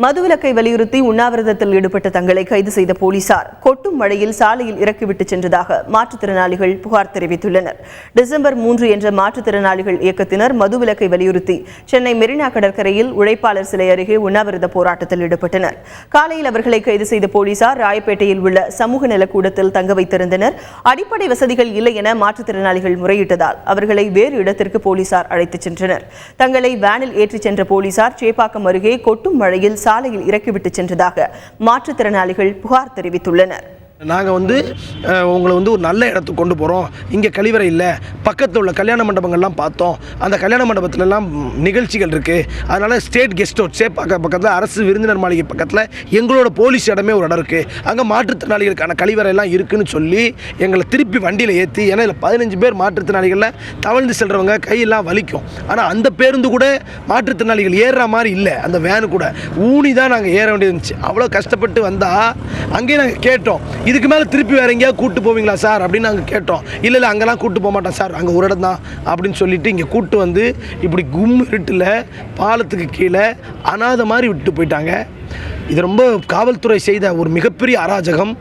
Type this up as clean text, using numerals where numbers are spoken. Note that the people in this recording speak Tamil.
மதுவிலக்கை வலியுறுத்தி உண்ணாவிரதத்தில் ஈடுபட்ட தங்களை கைது செய்த போலீசார் கொட்டும் மழையில் சாலையில் இறக்கிவிட்டு சென்றதாக மாற்றுத்திறனாளிகள் புகார் தெரிவித்துள்ளனர். டிசம்பர் 3 என்ற மாற்றுத்திறனாளிகள் இயக்கத்தினர் மதுவிலக்கை வலியுறுத்தி சென்னை மெரினா கடற்கரையில் உழைப்பாளர் சிலை அருகே உண்ணாவிரத போராட்டத்தில் ஈடுபட்டனர். காலையில் அவர்களை கைது செய்த போலீசார் ராயப்பேட்டையில் உள்ள சமூக நலக்கூடத்தில் தங்க வைத்திருந்தனர். அடிப்படை வசதிகள் இல்லை என மாற்றுத்திறனாளிகள் முறையிட்டதால் அவர்களை வேறு இடத்திற்கு போலீசார் அழைத்துச் சென்றனர். தங்களை வேனில் ஏற்றிச் சென்ற போலீசார் சேப்பாக்கம் அருகே கொட்டும் மழையில் சாலையில் இறக்கிவிட்டு சென்றதாக மாற்றுத்திறனாளிகள் புகார் தெரிவித்துள்ளனர். நாங்கள் உங்களை ஒரு நல்ல இடத்துக்கு கொண்டு போகிறோம், இங்கே கழிவறை இல்லை, பக்கத்தில் உள்ள கல்யாண மண்டபங்கள்லாம் பார்த்தோம், அந்த கல்யாண மண்டபத்திலலாம் நிகழ்ச்சிகள் இருக்குது, அதனால் ஸ்டேட் கெஸ்ட் ஹவுஸ் பக்கத்தில் அரசு விருந்தினர் மாளிகை பக்கத்தில் எங்களோட போலீஸ் இடமே ஒரு இடம் இருக்குது, அங்கே மாற்றுத்திறனாளிகளுக்கான கழிவறையெல்லாம் இருக்குதுன்னு சொல்லி எங்களை திருப்பி வண்டியில் ஏற்றி, ஏன்னா இதில் 15 பேர் மாற்றுத்திறனாளிகளில் தவழ்ந்து செல்கிறவங்க கையெல்லாம் வலிக்கும், ஆனால் அந்த பேருந்து கூட மாற்றுத்திறனாளிகள் ஏறுற மாதிரி இல்லை, அந்த வேனு கூட ஊனி தான் நாங்கள் ஏற வேண்டியது இருந்துச்சு. அவ்வளோ கஷ்டப்பட்டு வந்தால் அங்கேயே நாங்கள் கேட்டோம், இதுக்கு மேலே திருப்பி வேற எங்கேயாவது கூப்பிட்டு போவீங்களா சார் அப்படின்னு நாங்கள் கேட்டோம். இல்லை அங்கெல்லாம் கூப்பிட்டு போக மாட்டோம் சார், அங்கே ஒரு இடம் தான் அப்படின்னு சொல்லிட்டு இங்கே கூப்பிட்டு இப்படி இருட்டில் பாலத்துக்கு கீழே அனாதை மாதிரி விட்டு போயிட்டாங்க. இது ரொம்ப காவல்துறை செய்த ஒரு மிகப்பெரிய அராஜகம்.